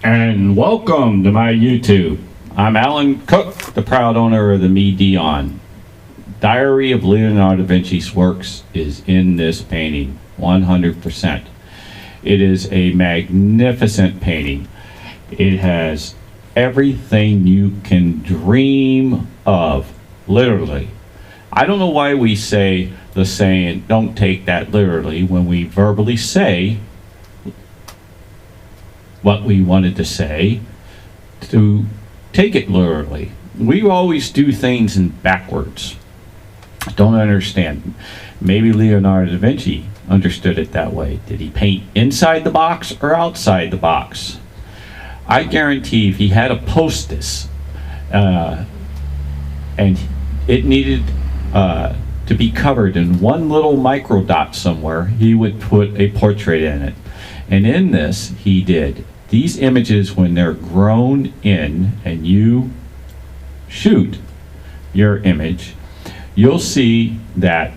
And welcome to my YouTube. I'm Alan Cook, the proud owner of the Midion. Diary of Leonardo da Vinci's works is in this painting, 100%. It is a magnificent painting. It has everything you can dream of, literally. I don't know why we say the saying, don't take that literally, when we verbally say what we wanted to say, to take it literally. We always do things in backwards. Don't understand. Maybe Leonardo da Vinci understood it that way. Did he paint inside the box or outside the box? I guarantee if he had a post-it and it needed to be covered in one little micro dot somewhere, he would put a portrait in it. And in this, he did. These images, when they're grown in and you shoot your image, you'll see that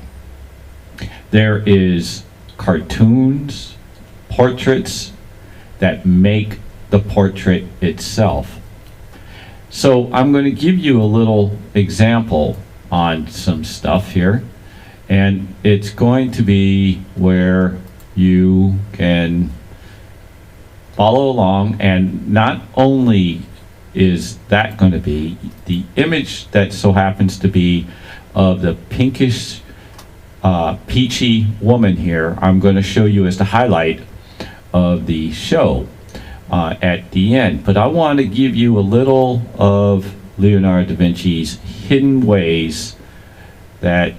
there is cartoons, portraits that make the portrait itself. So I'm going to give you a little example on some stuff here, and it's going to be where you can follow along. And not only is that going to be the image that so happens to be of the pinkish peachy woman here, I'm going to show you as the highlight of the show at the end. But I want to give you a little of Leonardo da Vinci's hidden ways that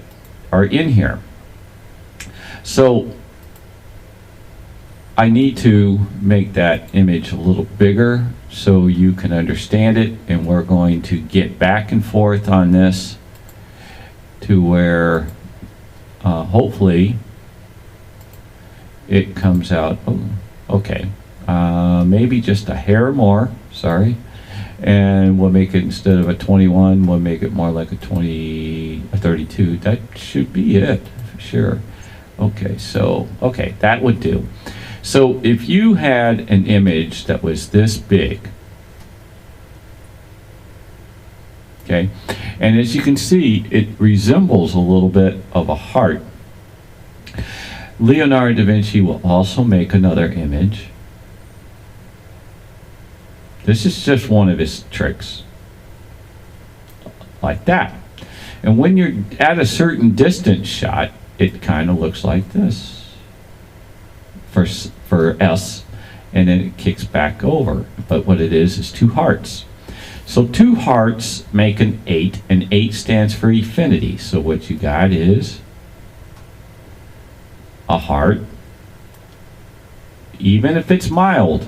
are in here. So I need to make that image a little bigger so you can understand it, and we're going to get back and forth on this to where hopefully it comes out. Oh, okay, maybe just a hair more, sorry, and we'll make it, instead of a 21, we'll make it more like a 32. That should be it for sure. Okay, so okay, that would do. So if you had an image that was this big, okay, and as you can see, it resembles a little bit of a heart. Leonardo da Vinci will also make another image. This is just one of his tricks, like that. And when you're at a certain distance shot, it kind of looks like this for S, and then it kicks back over. But what it is two hearts. So two hearts make an 8, and 8 stands for infinity. So what you got is a heart, even if it's mild,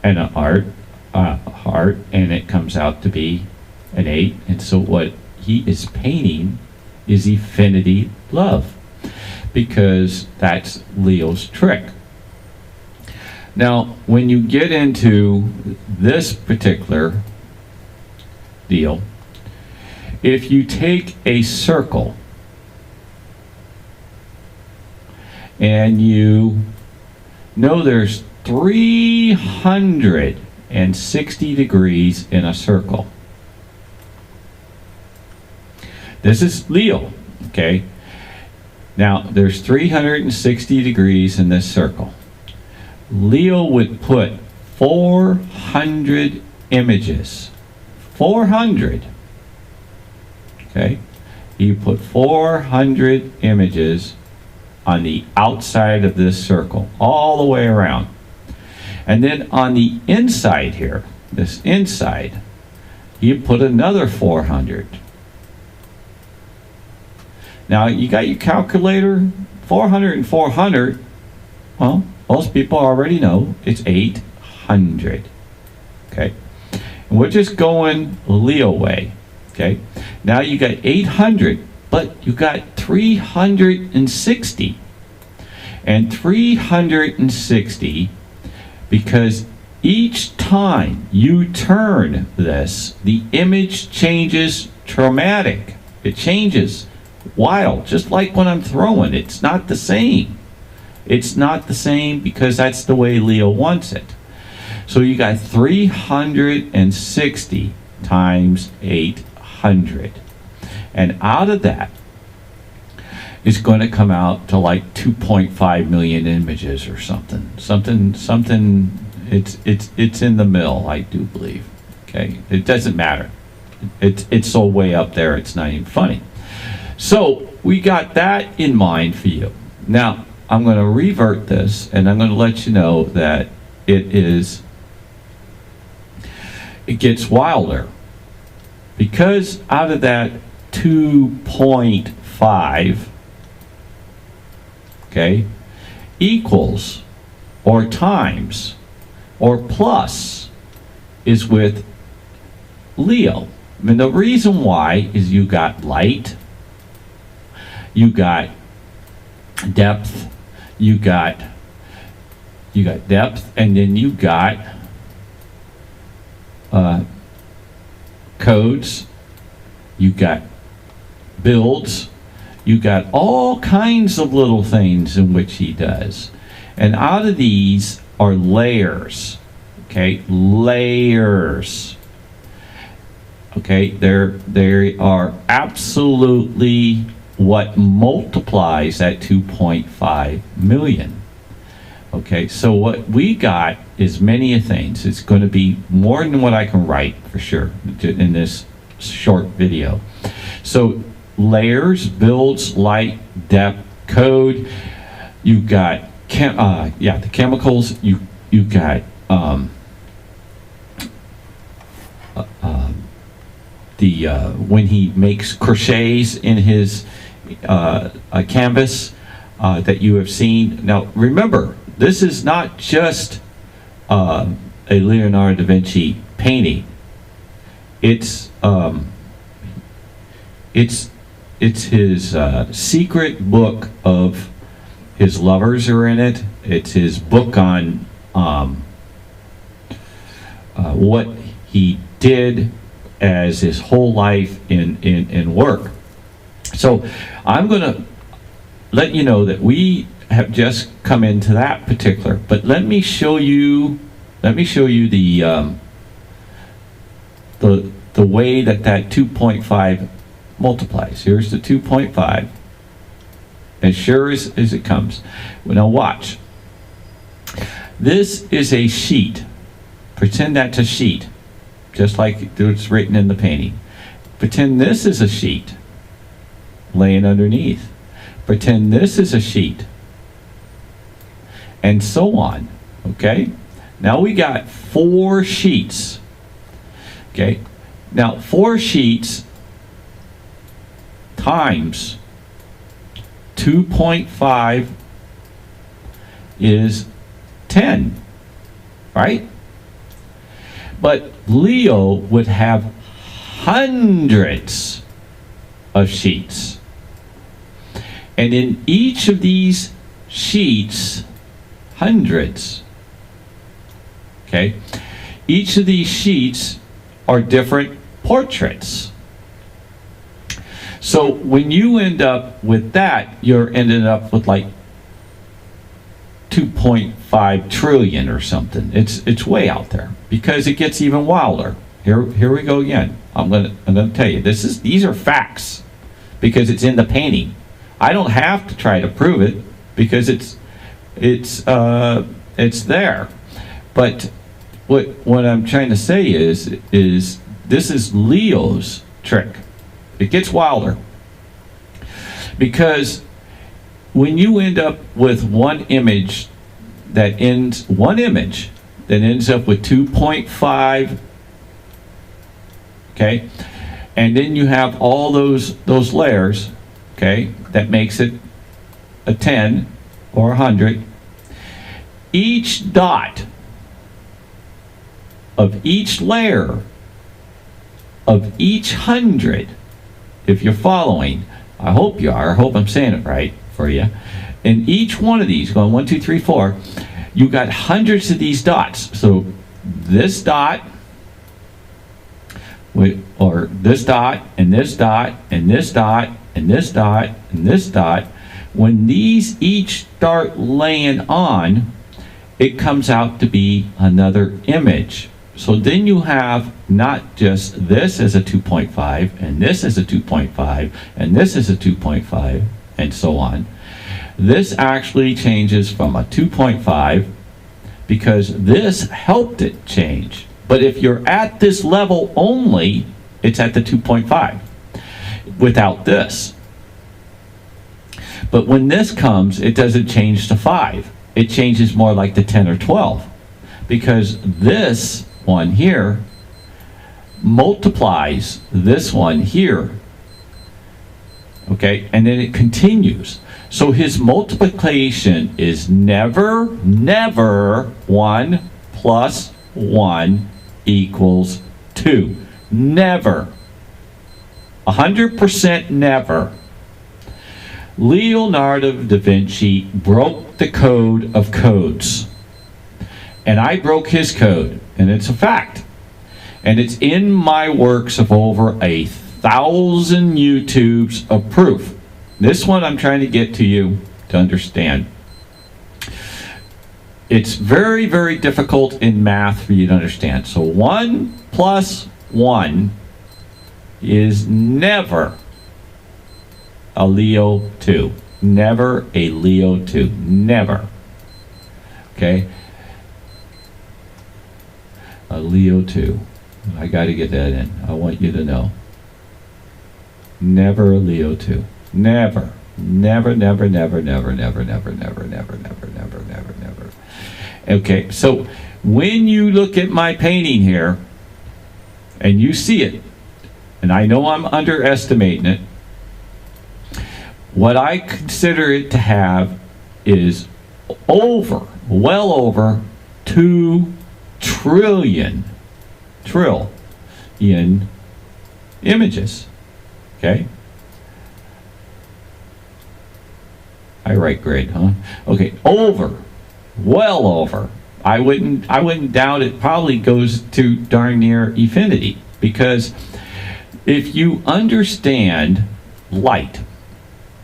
and a heart, and it comes out to be an 8. And so what he is painting is infinity love, because that's Leo's trick. Now, when you get into this particular deal, if you take a circle and you know there's 360 degrees in a circle. This is Leo, okay? Now, there's 360 degrees in this circle. Leo would put 400 images. 400. Okay? He put 400 images on the outside of this circle, all the way around. And then on the inside here, this inside, he put another 400. Now, you got your calculator, 400 and 400, well, most people already know it's 800, okay? And we're just going Leo way, okay? Now you got 800, but you got 360. And 360, because each time you turn this, the image changes dramatic. It changes wild, just like when I'm throwing. It's not the same. It's not the same because that's the way Leo wants it. So you got 360 times 800. And out of that, it's going to come out to like 2.5 million images or something. It's in the mill, I do believe. Okay, it doesn't matter. It's so way up there, it's not even funny. So we got that in mind for you. Now, I'm going to revert this, and I'm going to let you know that it gets wilder. Because out of that 2.5, okay, equals or times or plus is with Leo. I mean, the reason why is you got light, you got depth, you got depth, and then you got codes, you got builds, you got all kinds of little things in which he does. And out of these are layers, okay, layers. Okay, they are absolutely what multiplies that 2.5 million. Okay, so what we got is many a things. It's going to be more than what I can write for sure in this short video. So layers, builds, light, depth, code. You got the chemicals. You got when he makes crochets in his canvas that you have seen. Now remember, this is not just a Leonardo da Vinci painting. It's his secret book of his lovers are in it. It's his book on what he did as his whole life in work. So I'm going to let you know that we have just come into that particular, but let me show you the way that 2.5 multiplies. Here's the 2.5 as sure as it comes. Now watch. This is a sheet. Pretend that's a sheet, just like it's written in the painting. Pretend this is a sheet laying underneath. Pretend this is a sheet, and so on. Okay, now we got 4 sheets. Okay, now 4 sheets times 2.5 is 10, right? But Leo would have hundreds of sheets. And in each of these sheets, hundreds, okay? Each of these sheets are different portraits. So when you end up with that, you're ending up with like 2.5 trillion or something. It's way out there because it gets even wilder. Here we go again. I'm gonna tell you these are facts because it's in the painting. I don't have to try to prove it because it's there. But what I'm trying to say is this is Leo's trick. It gets wilder because when you end up with one image that ends up with 2.5, okay, and then you have all those layers, okay, that makes it a 10 or 100. Each dot of each layer of each 100, if you're following, I hope you are, I hope I'm saying it right for you. In each one of these, going 1, 2, 3, 4, you got hundreds of these dots. So this dot, or this dot, and this dot, and this dot, and this dot, and this dot, when these each start laying on, it comes out to be another image. So then you have not just this as a 2.5, and this as a 2.5, and this as a 2.5, and so on. This actually changes from a 2.5 because this helped it change. But if you're at this level only, it's at the 2.5 without this. But when this comes, it doesn't change to 5. It changes more like to 10 or 12 because this one here multiplies this one here. Okay, and then it continues. So his multiplication is never 1 plus 1 equals 2. Never. 100% never. Leonardo da Vinci broke the code of codes. And I broke his code, and it's a fact. And it's in my works of over 1,000 YouTubes of proof. This one I'm trying to get to you to understand. It's very, very difficult in math for you to understand. So 1 plus 1 is never a Leo 2. Never a Leo 2. Never. Okay? A Leo 2. I got to get that in. I want you to know. Never a Leo 2. Never. Never, never, never, never, never, never, never, never, never, never, never, never. Okay, so when you look at my painting here, and you see it, and I know I'm underestimating it, what I consider it to have is well over 2 trillion images. Okay? I write great, huh? Okay, well over. I wouldn't doubt it probably goes to darn near infinity, because if you understand light,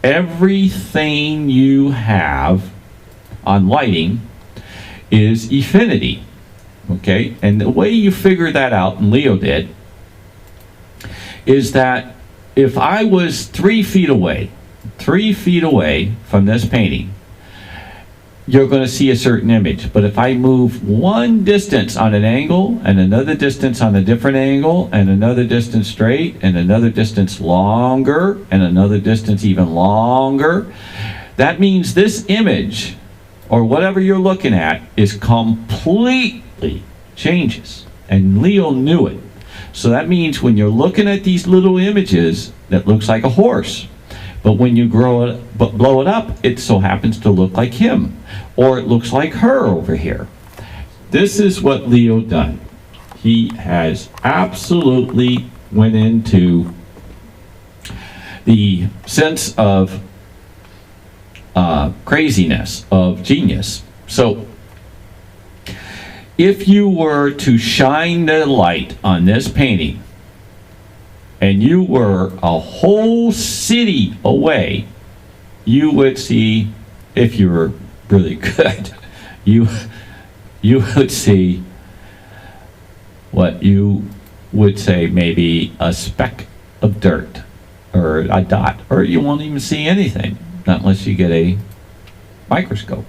everything you have on lighting is infinity. Okay, and the way you figure that out, and Leo did, is that if I was 3 feet away from this painting, you're going to see a certain image. But if I move one distance on an angle, and another distance on a different angle, and another distance straight, and another distance longer, and another distance even longer, that means this image, or whatever you're looking at, is completely changes. And Leo knew it. So that means when you're looking at these little images, that looks like a horse. But when you blow it up, it so happens to look like him. Or it looks like her over here. This is what Leo done. He has absolutely went into the sense of craziness, of genius. So if you were to shine the light on this painting, and you were a whole city away, you would see, if you were really good, you would see what you would say maybe a speck of dirt or a dot, or you won't even see anything, not unless you get a microscope,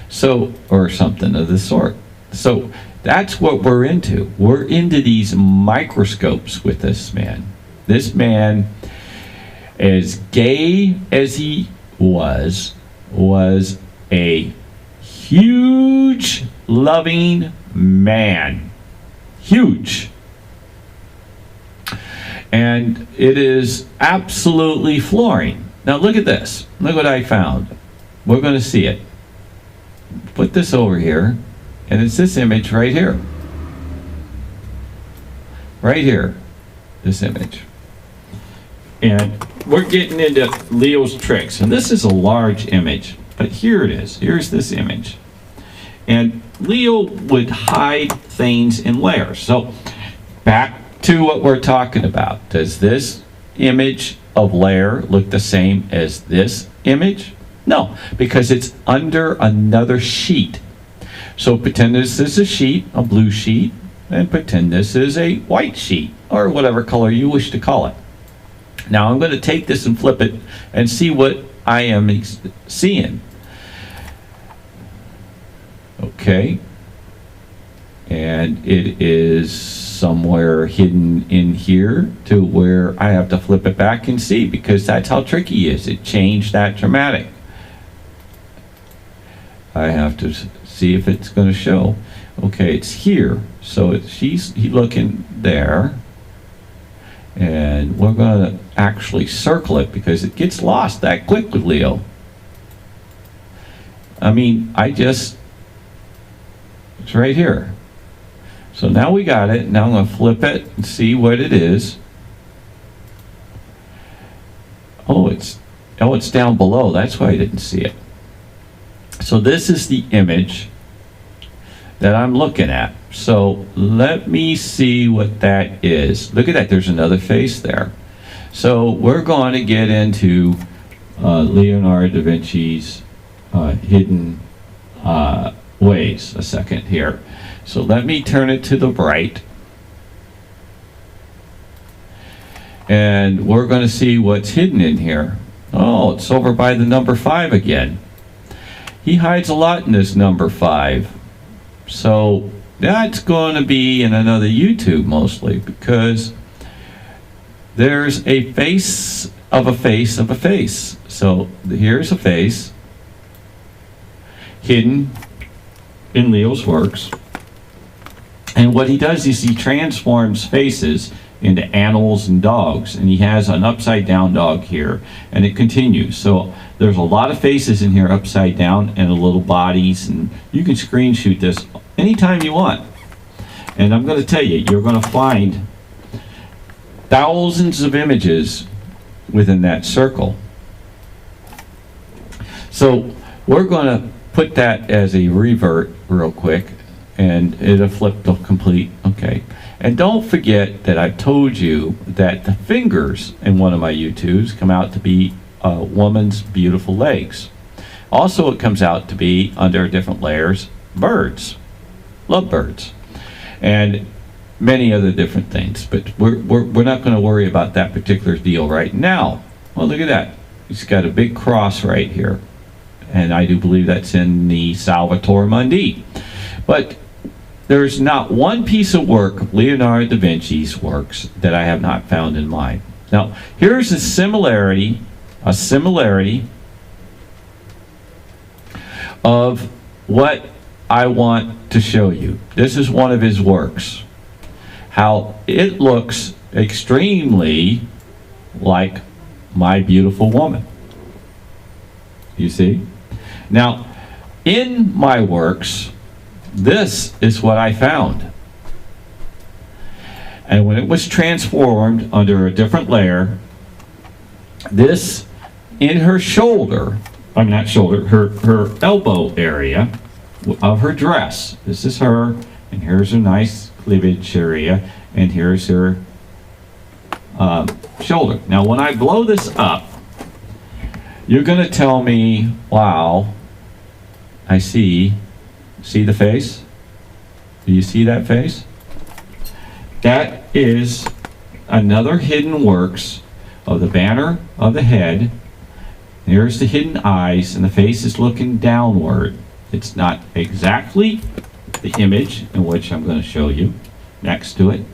so, or something of the sort. So that's what we're into. We're into these microscopes with this man. This man, as gay as he was a huge, loving man. Huge. And it is absolutely flooring. Now look at this. Look what I found. We're going to see it. Put this over here, and it's this image right here. Right here. This image. And we're getting into Leo's tricks. And this is a large image, but here it is. Here's this image. And Leo would hide things in layers. So back to what we're talking about. Does this image of layer look the same as this image? No, because it's under another sheet. So pretend this is a sheet, a blue sheet, and pretend this is a white sheet, or whatever color you wish to call it. Now I'm going to take this and flip it and see what I am seeing. Okay. And it is somewhere hidden in here to where I have to flip it back and see, because that's how tricky it is. It changed that dramatic. I have to see if it's going to show. Okay, it's here. So he's looking there. And we're going to actually circle it because it gets lost that quickly, Leo. I mean, it's right here. So now we got it. Now I'm going to flip it and see what it is. Oh, it's down below. That's why I didn't see it. So this is the image that I'm looking at. So let me see what that is. Look at that. There's another face there. So we're going to get into Leonardo da Vinci's hidden ways a second here. So let me turn it to the right. And we're going to see what's hidden in here. Oh, it's over by the number 5 again. He hides a lot in this number 5. So that's going to be in another YouTube mostly, because there's a face of a face of a face. So here's a face hidden in Leo's works. And what he does is he transforms faces into animals and dogs. And he has an upside down dog here. And it continues. So there's a lot of faces in here upside down and the little bodies. And you can screen shoot this anytime you want. And I'm going to tell you, you're going to find thousands of images within that circle. So we're going to put that as a revert real quick. And it'll flip to complete. Okay. And don't forget that I told you that the fingers in one of my YouTubes come out to be a woman's beautiful legs. Also, it comes out to be, under different layers, birds, lovebirds, and many other different things. But we're not going to worry about that particular deal right now. Well, look at that. He's got a big cross right here. And I do believe that's in the Salvator Mundi. But there's not one piece of work of Leonardo da Vinci's works that I have not found in mine. Now, here's a similarity of what I want to show you. This is one of his works. How it looks extremely like My Beautiful Woman. You see? Now, in my works, this is what I found. And when it was transformed under a different layer, this in her shoulder, I'm not shoulder, her elbow area of her dress. This is her, and here's a nice cleavage area, and here's her shoulder. Now when I blow this up, you're going to tell me, wow, I see the face? Do you see that face? That is another hidden works of the banner of the head. Here's the hidden eyes, and the face is looking downward. It's not exactly the image in which I'm going to show you next to it,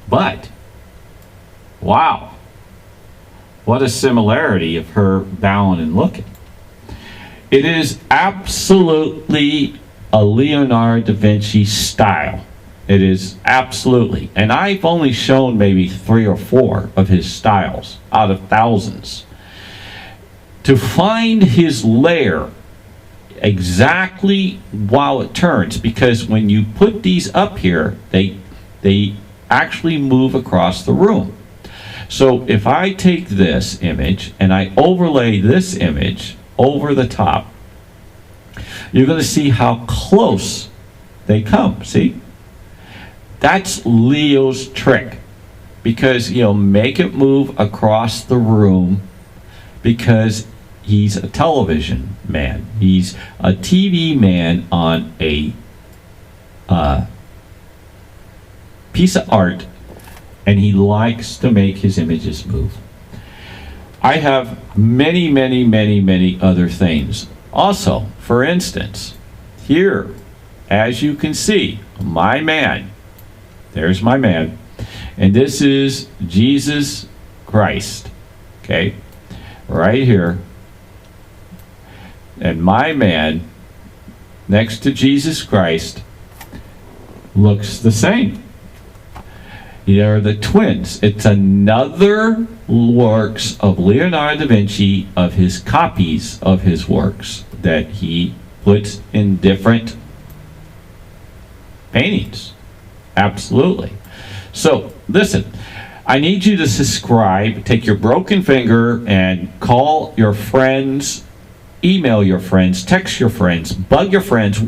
but wow, what a similarity of her bowing and looking. It is absolutely a Leonardo da Vinci style. It is absolutely. And I've only shown maybe 3 or 4 of his styles out of thousands. To find his layer exactly while it turns, because when you put these up here, they actually move across the room. So if I take this image and I overlay this image over the top, you're going to see how close they come. See? That's Leo's trick. Because, make it move across the room, because he's a television man. He's a TV man on a piece of art, and he likes to make his images move. I have many, many, many, many other things. Also, for instance, here, as you can see, my man, there's my man, and this is Jesus Christ, okay, right here. And my man, next to Jesus Christ, looks the same. They're the twins. It's another works of Leonardo da Vinci, of his copies of his works that he puts in different paintings. Absolutely. So, listen, I need you to subscribe, take your broken finger and call your friends, email your friends, text your friends, bug your friends,